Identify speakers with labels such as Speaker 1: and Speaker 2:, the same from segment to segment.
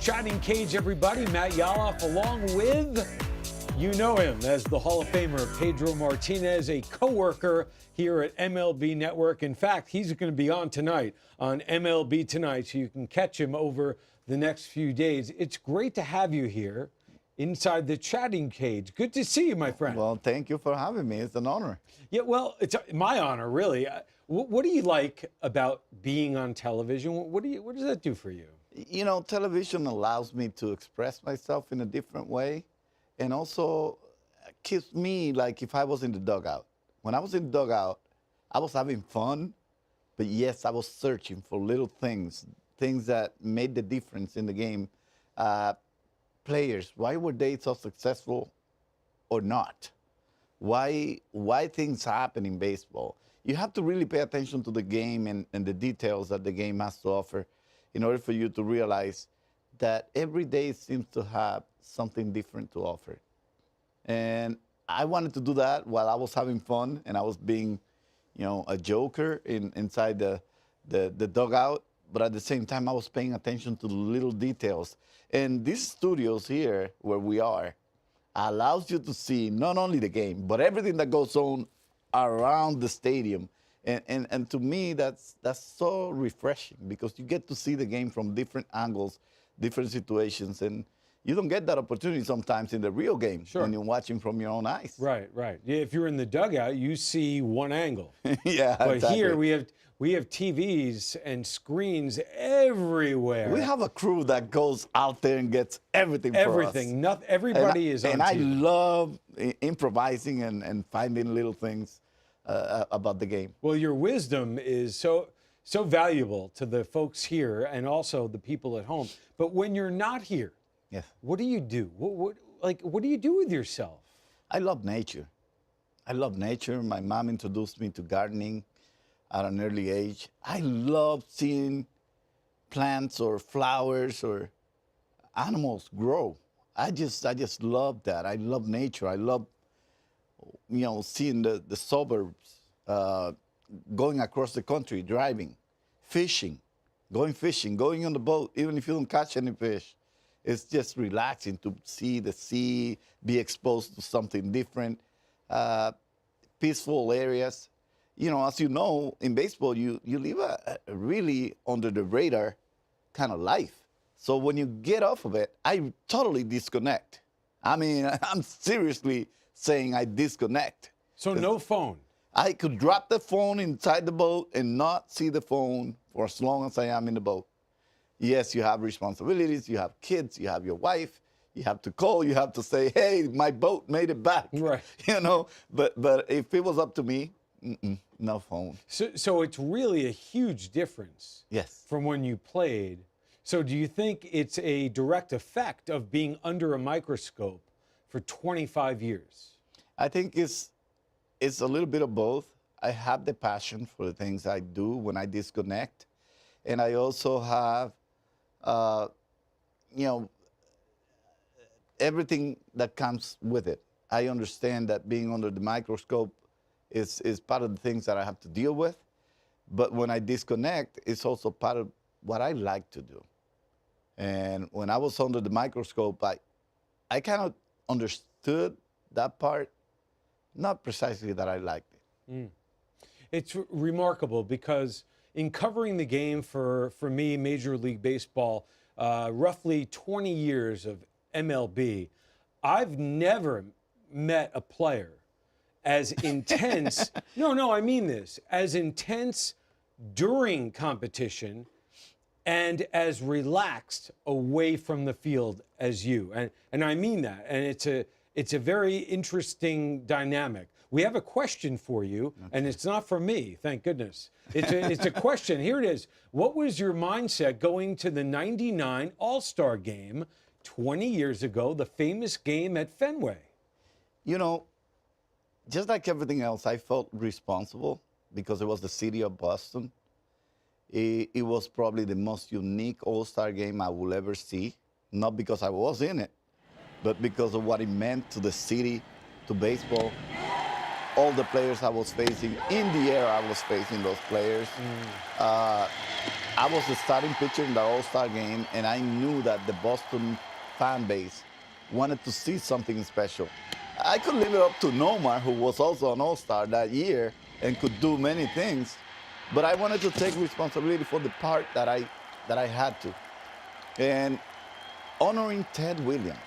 Speaker 1: Chatting Cage, everybody. Matt Yaloff along with, you know him as the Hall of Famer, Pedro Martínez, a co-worker here at MLB Network. In fact, he's going to be on tonight on MLB Tonight, so you can catch him over the next few days. It's great to have you here inside the Chatting Cage. Good to see you, my friend.
Speaker 2: Well, thank you for having me. It's an honor.
Speaker 1: Yeah, well, it's my honor, really. What do you like about being on television? What does that do for you?
Speaker 2: You know, television allows me to express myself in a different way, and also keeps me like if I was in the dugout. When I was in the dugout, I was having fun, but yes, I was searching for little things that made the difference in the game. Players, why were they so successful or not? Why things happen in baseball? You have to really pay attention to the game and the details that the game has to offer in order for you to realize that every day seems to have something different to offer. And I wanted to do that while I was having fun and I was being, you know, a joker inside the dugout. But at the same time, I was paying attention to the little details. And these studios here, where we are, allows you to see not only the game, but everything that goes on around the stadium. And to me, that's so refreshing because you get to see the game from different angles, different situations. And you don't get that opportunity sometimes in the real game when you're watching from your own eyes.
Speaker 1: Right, right. Yeah, if you're in the dugout, you see one angle.
Speaker 2: Yeah,
Speaker 1: but
Speaker 2: exactly.
Speaker 1: Here we have TVs and screens everywhere.
Speaker 2: We have a crew that goes out there and gets everything for us.
Speaker 1: Everything. Everybody is on
Speaker 2: And
Speaker 1: TV.
Speaker 2: I love improvising and finding little things about the game.
Speaker 1: Well, your wisdom is so valuable to the folks here and also the people at home. But when you're not here,
Speaker 2: yes,
Speaker 1: what do you do? What do you do with yourself?
Speaker 2: I love nature. I love nature. My mom introduced me to gardening at an early age. I love seeing plants or flowers or animals grow. I just love that. I love nature. I love, you know, seeing the suburbs, going across the country, driving, fishing, going on the boat, even if you don't catch any fish. It's just relaxing to see the sea, be exposed to something different, peaceful areas. You know, as you know, in baseball, you live a really under the radar kind of life. So when you get off of it, I totally disconnect. I mean, I'm seriously saying I disconnect.
Speaker 1: So no phone?
Speaker 2: I could drop the phone inside the boat and not see the phone for as long as I am in the boat. Yes, you have responsibilities, you have kids, you have your wife, you have to call, you have to say, hey, my boat made it back.
Speaker 1: Right.
Speaker 2: You know, but if it was up to me, no phone.
Speaker 1: So it's really a huge difference.
Speaker 2: Yes.
Speaker 1: From when you played. So do you think it's a direct effect of being under a microscope for 25 years? I
Speaker 2: think it's a little bit of both. I have the passion for the things I do when I disconnect. And I also have, you know, everything that comes with it. I understand that being under the microscope is part of the things that I have to deal with. But when I disconnect, it's also part of what I like to do. And when I was under the microscope, I kind of understood that part, not precisely that I liked it.
Speaker 1: Mm. It's remarkable because in covering the game for me, Major League Baseball, roughly 20 years of MLB, I've never met a player as intense, no, I mean this, as intense during competition and as relaxed away from the field as you. And I mean that. And it's a very interesting dynamic. We have a question for you, and it's not from me, thank goodness. It's a question. Here it is. What was your mindset going to the '99 All-Star game 20 years ago, the famous game at Fenway?
Speaker 2: You know, just like everything else, I felt responsible because it was the city of Boston. It was probably the most unique All-Star game I will ever see, not because I was in it, but because of what it meant to the city, to baseball. All the players I was facing, in the air I was facing those players. I was the starting pitcher in the All-Star game, and I knew that the Boston fan base wanted to see something special. I could leave it up to Nomar, who was also an All-Star that year and could do many things, but I wanted to take responsibility for the part that I had to. And honoring Ted Williams,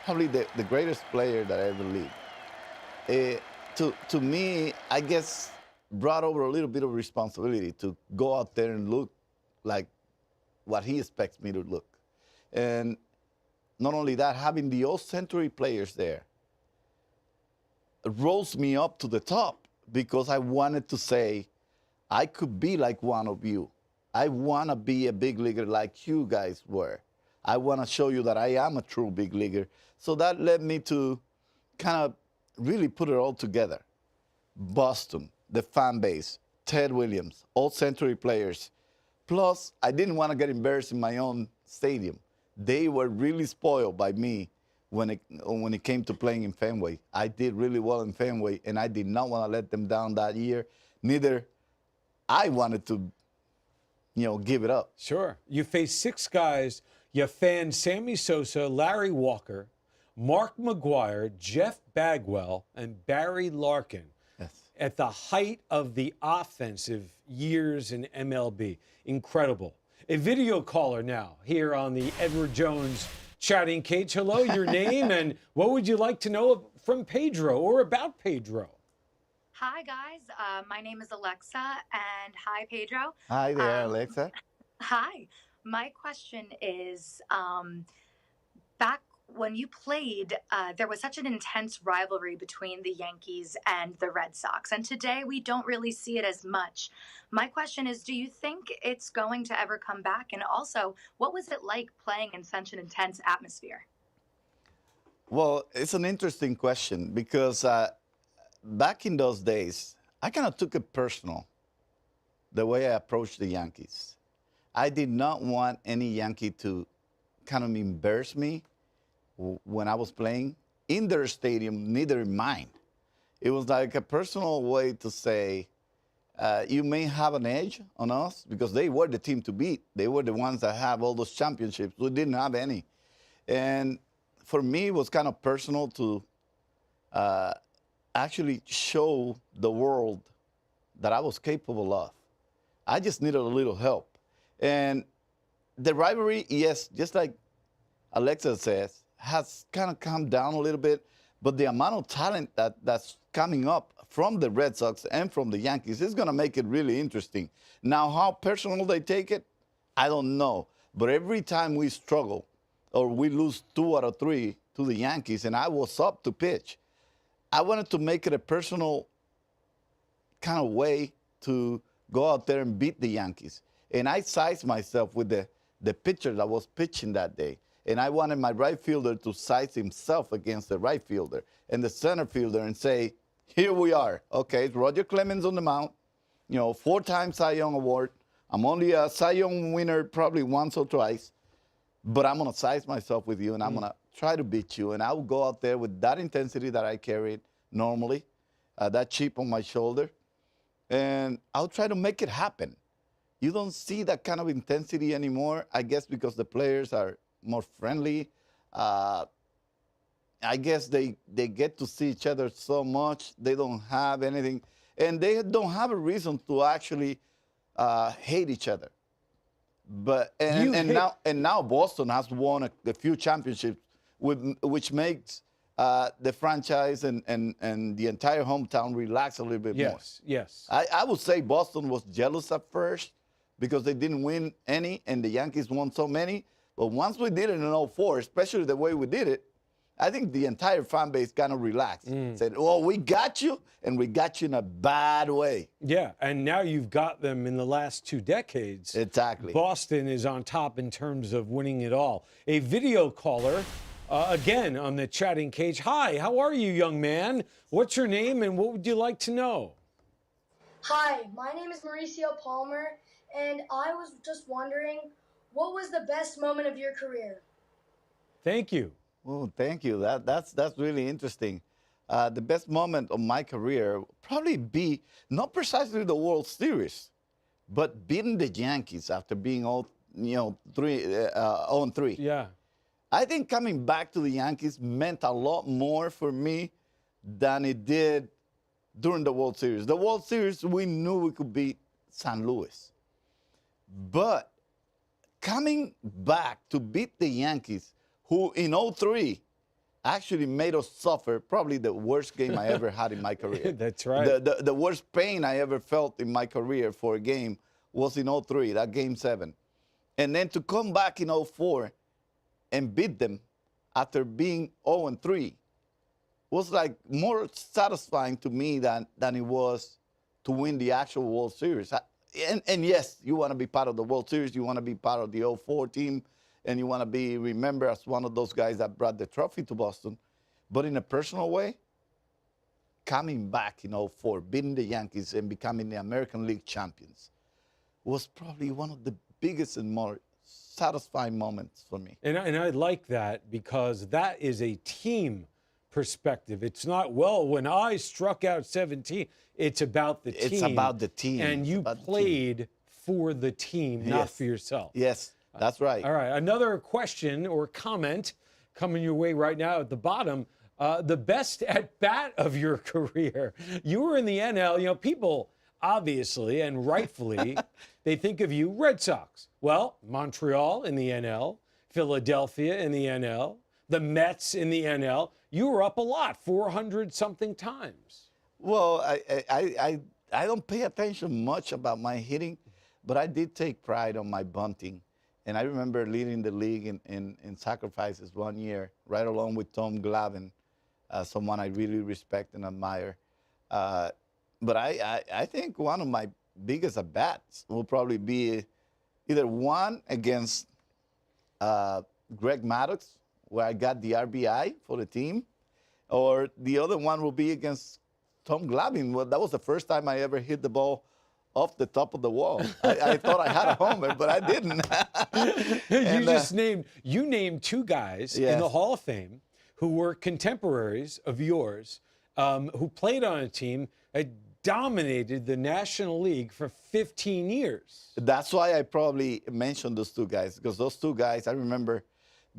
Speaker 2: probably the greatest player that I ever lived. To me, I guess, brought over a little bit of responsibility to go out there and look like what he expects me to look. And not only that, having the all-century players there rose me up to the top because I wanted to say, I could be like one of you. I want to be a big leaguer like you guys were. I want to show you that I am a true big leaguer. So that led me to kind of really put it all together. Boston, the fan base, Ted Williams, all-century players. Plus, I didn't want to get embarrassed in my own stadium. They were really spoiled by me when it came to playing in Fenway. I did really well in Fenway, and I did not want to let them down that year. Neither I wanted to, give it up.
Speaker 1: Sure. You faced 6 guys. You fanned Sammy Sosa, Larry Walker, Mark McGwire, Jeff Bagwell, and Barry Larkin.
Speaker 2: Yes.
Speaker 1: At the height of the offensive years in MLB. Incredible. A video caller now here on the Edward Jones chatting cage. Hello, your name, and what would you like to know from Pedro or about Pedro?
Speaker 3: Hi, guys. My name is Alexa, and hi, Pedro.
Speaker 2: Hi there, Alexa.
Speaker 3: Hi. My question is, back when you played, there was such an intense rivalry between the Yankees and the Red Sox, and today we don't really see it as much. My question is, do you think it's going to ever come back? And also, what was it like playing in such an intense atmosphere?
Speaker 2: Well, it's an interesting question because back in those days, I kind of took it personal, the way I approached the Yankees. I did not want any Yankee to kind of embarrass me when I was playing in their stadium, neither in mine. It was like a personal way to say, you may have an edge on us because they were the team to beat. They were the ones that have all those championships. We didn't have any. And for me, it was kind of personal to actually show the world that I was capable of. I just needed a little help. And the rivalry, yes, just like Alexa says, has kind of come down a little bit, but the amount of talent that's coming up from the Red Sox and from the Yankees is going to make it really interesting. Now, how personal they take it, I don't know. But every time we struggle or we lose 2 out of 3 to the Yankees and I was up to pitch, I wanted to make it a personal kind of way to go out there and beat the Yankees. And I sized myself with the pitcher that was pitching that day. And I wanted my right fielder to size himself against the right fielder and the center fielder and say, here we are. Okay, it's Roger Clemens on the mound, 4-time Cy Young Award. I'm only a Cy Young winner probably once or twice, but I'm going to size myself with you and I'm going to try to beat you. And I will go out there with that intensity that I carried normally, that chip on my shoulder, and I'll try to make it happen. You don't see that kind of intensity anymore, I guess because the players are more friendly. I guess they get to see each other so much. They don't have anything. And they don't have a reason to actually hate each other. But now Boston has won a few championships, which makes the franchise and the entire hometown relax a little bit more.
Speaker 1: Yes.
Speaker 2: I would say Boston was jealous at first because they didn't win any and the Yankees won so many. But once we did it in 04, especially the way we did it, I think the entire fan base kind of relaxed. Said, oh, we got you, and we got you in a bad way.
Speaker 1: Yeah, and now you've got them in the last 2 decades.
Speaker 2: Exactly.
Speaker 1: Boston is on top in terms of winning it all. A video caller, again, on the chatting cage. Hi, how are you, young man? What's your name, and what would you like to know?
Speaker 4: Hi, my name is Mauricio Palmer, and I was just wondering, what was the best moment of your career?
Speaker 1: Thank you.
Speaker 2: Oh, thank you. That's really interesting. The best moment of my career probably be not precisely the World Series, But beating the Yankees after being all, 0-3,
Speaker 1: Yeah.
Speaker 2: I think coming back to the Yankees meant a lot more for me than it did during the World Series. The World Series, we knew we could beat St. Louis. But coming back to beat the Yankees, who in 0-3 actually made us suffer probably the worst game I ever had in my career.
Speaker 1: That's right.
Speaker 2: The worst pain I ever felt in my career for a game was in 0-3, that Game 7. And then to come back in 0-4 and beat them after being 0-3 was like more satisfying to me than it was to win the actual World Series. And yes, you want to be part of the World Series. You want to be part of the 0-4 team. And you want to be remembered as one of those guys that brought the trophy to Boston. But in a personal way, coming back in 0-4, beating the Yankees and becoming the American League champions was probably one of the biggest and more satisfying moments for me.
Speaker 1: And I like that because that is a team perspective. It's not, well, when I struck out 17, it's about the team.
Speaker 2: It's about the team.
Speaker 1: And you played for the team, not
Speaker 2: Yes.
Speaker 1: for yourself.
Speaker 2: Yes, that's right.
Speaker 1: All right, another question or comment coming your way right now at the bottom. The best at bat of your career. You were in the NL. You know, people obviously and rightfully, they think of you Red Sox. Well, Montreal in the NL, Philadelphia in the NL, the Mets in the NL. You were up a lot, 400 something times.
Speaker 2: Well, I don't pay attention much about my hitting, but I did take pride on my bunting. And I remember leading the league in sacrifices one year, right along with Tom Glavine, someone I really respect and admire. But I think one of my biggest at-bats will probably be either one against Greg Maddux, where I got the RBI for the team, or the other one will be against Tom Glavine. Well, that was the first time I ever hit the ball off the top of the wall. I thought I had a homer, but I didn't.
Speaker 1: You named two guys in
Speaker 2: Yes.
Speaker 1: the Hall of Fame who were contemporaries of yours, who played on a team that dominated the National League for 15 years.
Speaker 2: That's why I probably mentioned those two guys, because those two guys, I remember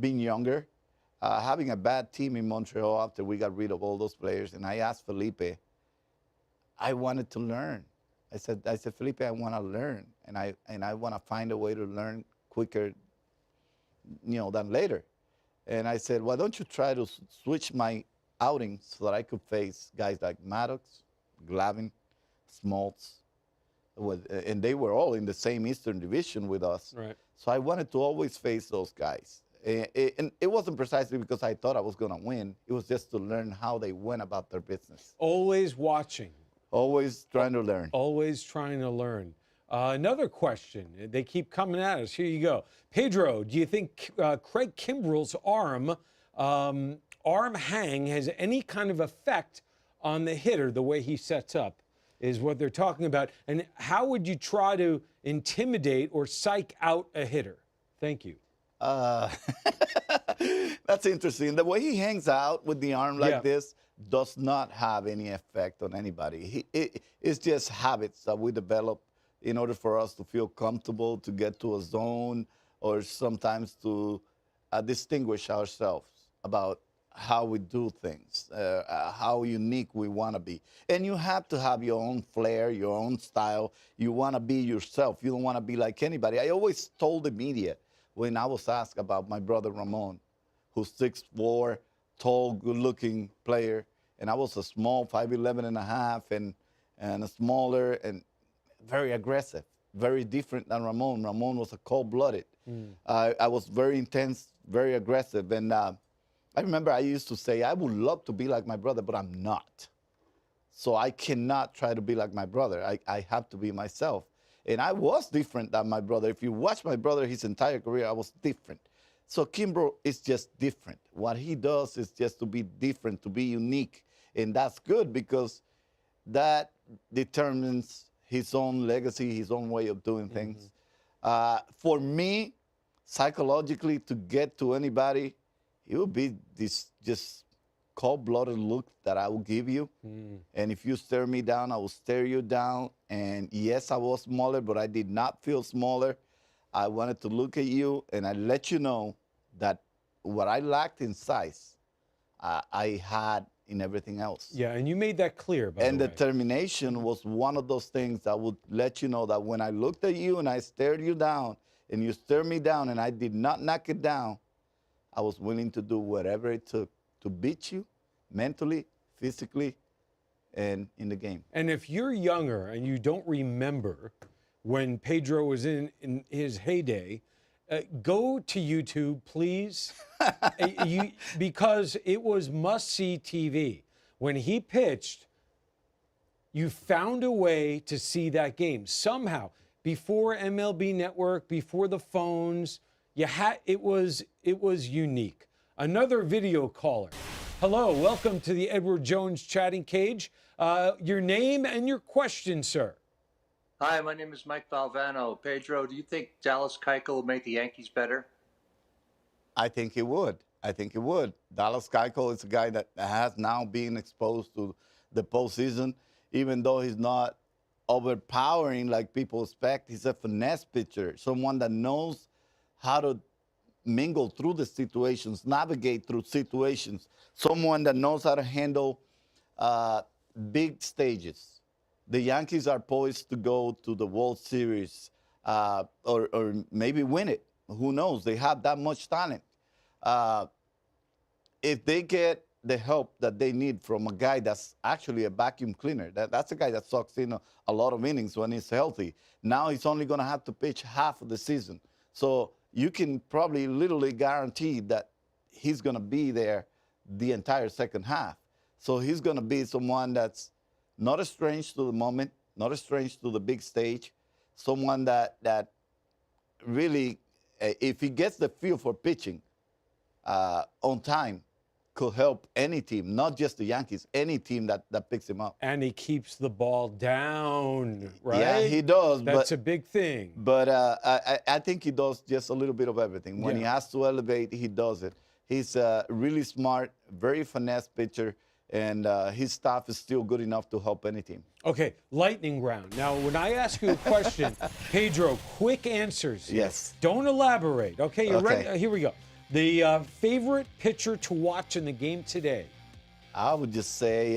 Speaker 2: being younger, having a bad team in Montreal after we got rid of all those players, and I asked Felipe, I wanted to learn. I said, Felipe, I want to learn, and I want to find a way to learn quicker, than later. And I said, why don't you try to switch my outings so that I could face guys like Maddux, Glavine, Smoltz, and they were all in the same Eastern Division with us.
Speaker 1: Right.
Speaker 2: So I wanted to always face those guys. And it wasn't precisely because I thought I was going to win. It was just to learn how they went about their business.
Speaker 1: Always watching.
Speaker 2: Always trying to learn.
Speaker 1: Always trying to learn. Another question. They keep coming at us. Here you go. Pedro, do you think Craig Kimbrell's arm hang has any kind of effect on the hitter, the way he sets up, is what they're talking about. And how would you try to intimidate or psych out a hitter? Thank you.
Speaker 2: That's interesting. The way he hangs out with the arm like
Speaker 1: Yeah.
Speaker 2: this does not have any effect on anybody. It's just habits that we develop in order for us to feel comfortable, to get to a zone, or sometimes to distinguish ourselves about how we do things, how unique we want to be. And you have to have your own flair, your own style. You want to be yourself. You don't want to be like anybody. I always told the media when I was asked about my brother Ramon, who's 6'4", tall, good-looking player, and I was a small 5'11 and a half, and a smaller and very aggressive, very different than Ramon. Ramon was a cold-blooded. I was very intense, very aggressive, and I remember I used to say, I would love to be like my brother, but I'm not. So I cannot try to be like my brother. I have to be myself. And I was different than my brother. If you watch my brother his entire career, I was different. So Kimbrell is just different. What he does is just to be different, to be unique. And that's good because that determines his own legacy, his own way of doing things. For me, psychologically, to get to anybody, it would be this just cold-blooded look that I will give you. And if you stare me down, I will stare you down. And yes, I was smaller, but I did not feel smaller. I wanted to look at you, and I let you know that what I lacked in size, I had in everything else.
Speaker 1: Yeah, and you made that clear, by
Speaker 2: And
Speaker 1: the way.
Speaker 2: determination was one of those things that would let you know that when I looked at you and I stared you down, and you stared me down, and I did not knock it down, I was willing to do whatever it took to beat you mentally, physically, and in the game.
Speaker 1: And if you're younger and you don't remember when Pedro was in his heyday, go to YouTube, please, because it was must-see TV. When he pitched, you found a way to see that game somehow. Before MLB Network, before the phones, it was unique. Another video caller. Hello, welcome to the Edward Jones Chatting Cage. Your name and your question, sir.
Speaker 5: Hi, my name is Mike Valvano. Pedro, do you think Dallas Keuchel will make the Yankees better?
Speaker 2: I think it would. I think it would. Dallas Keuchel is a guy that has now been exposed to the postseason, even though he's not overpowering like people expect. He's a finesse pitcher, someone that knows how to mingle through the situations, navigate through situations, someone that knows how to handle big stages. The Yankees are poised to go to the World Series or maybe win it. Who knows? They have that much talent. If they get the help that they need from a guy that's actually a vacuum cleaner, that's a guy that sucks in a lot of innings when he's healthy. Now he's only going to have to pitch half of the season. So you can probably literally guarantee that he's going to be there the entire second half. So he's going to be someone that's not a strange to the moment, not a strange to the big stage, someone that really, if he gets the feel for pitching on time, could help any team, not just the Yankees, any team that picks him up.
Speaker 1: And he keeps the ball down, right?
Speaker 2: Yeah, he does.
Speaker 1: That's a big thing.
Speaker 2: But I think he does just a little bit of everything. When he has to elevate, he does it. He's really smart, very finesse pitcher, and his staff is still good enough to help any team.
Speaker 1: Okay, lightning round. Now, when I ask you a question, Pedro, quick answers.
Speaker 2: Yes.
Speaker 1: Don't elaborate. Okay, you're
Speaker 2: Okay.
Speaker 1: ready? Here we go. The favorite pitcher to watch in the game today?
Speaker 2: I would just say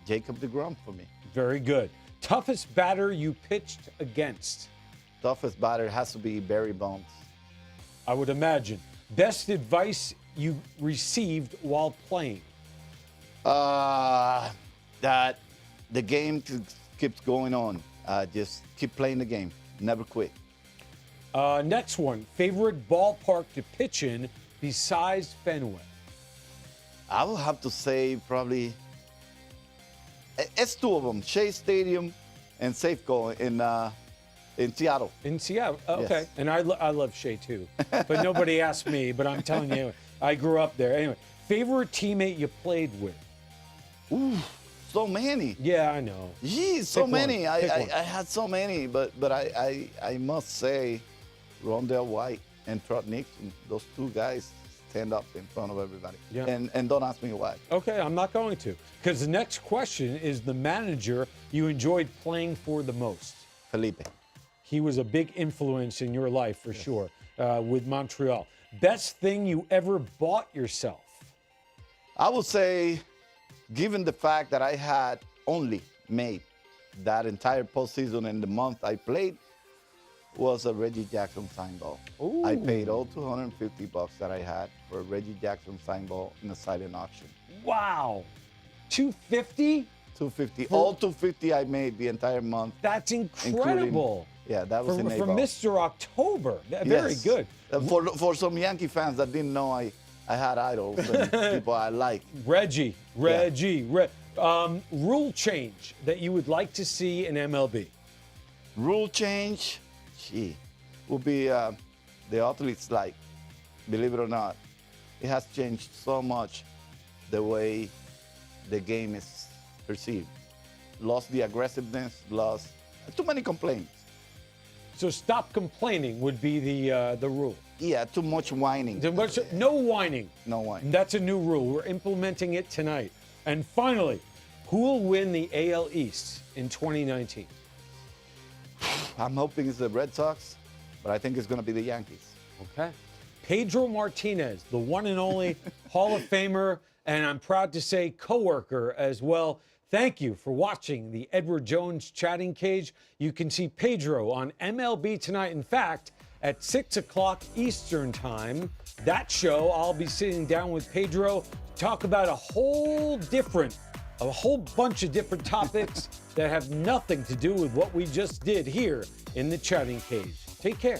Speaker 2: Jacob deGrom for me.
Speaker 1: Very good. Toughest batter you pitched against?
Speaker 2: Toughest batter has to be Barry Bonds.
Speaker 1: I would imagine. Best advice you received while playing?
Speaker 2: That the game keeps going on. Just keep playing the game. Never quit.
Speaker 1: Next one. Favorite ballpark to pitch in besides Fenway?
Speaker 2: I will have to say probably it's two of them: Shea Stadium and Safeco in Seattle.
Speaker 1: In Seattle. Okay.
Speaker 2: Yes.
Speaker 1: And I love Shea too. But nobody asked me, but I'm telling you, I grew up there. Anyway, favorite teammate you played with?
Speaker 2: Ooh, so many.
Speaker 1: Yeah, I know.
Speaker 2: Geez, so
Speaker 1: Pick
Speaker 2: many.
Speaker 1: one. Pick
Speaker 2: I
Speaker 1: one.
Speaker 2: had so many, but I must say Rondell White and Trot Nixon, those two guys stand up in front of everybody.
Speaker 1: Yeah.
Speaker 2: And don't ask me why.
Speaker 1: Okay, I'm not going to. Because the next question is the manager you enjoyed playing for the most.
Speaker 2: Felipe.
Speaker 1: He was a big influence in your life for sure with Montreal. Best thing you ever bought yourself?
Speaker 2: I would say, given the fact that I had only made that entire postseason and the month I played, was a Reggie Jackson sign ball.
Speaker 1: Ooh.
Speaker 2: I paid all $250 that I had for a Reggie Jackson sign ball in a silent auction.
Speaker 1: Wow. $250?
Speaker 2: $250. All $250 I made the entire month.
Speaker 1: That's incredible.
Speaker 2: Yeah, that was in
Speaker 1: For
Speaker 2: April.
Speaker 1: Mr. October. Very
Speaker 2: Yes.
Speaker 1: good.
Speaker 2: For some Yankee fans that didn't know I had idols and people I like.
Speaker 1: Reggie. Rule change that you would like to see in MLB?
Speaker 2: Rule change, would be the athletes like, believe it or not, it has changed so much the way the game is perceived. Lost the aggressiveness, lost too many complaints.
Speaker 1: So stop complaining would be the rule.
Speaker 2: Yeah, too much whining.
Speaker 1: No whining.
Speaker 2: No whining.
Speaker 1: That's a new rule. We're implementing it tonight. And finally, who will win the AL East in 2019?
Speaker 2: I'm hoping it's the Red Sox, but I think it's going to be the Yankees.
Speaker 1: Okay. Pedro Martínez, the one and only Hall of Famer, and I'm proud to say coworker as well. Thank you for watching the Edward Jones Chatting Cage. You can see Pedro on MLB Tonight. In fact, at 6 o'clock Eastern Time, that show, I'll be sitting down with Pedro to talk about a whole bunch of different topics that have nothing to do with what we just did here in the Chatting Cage. Take care.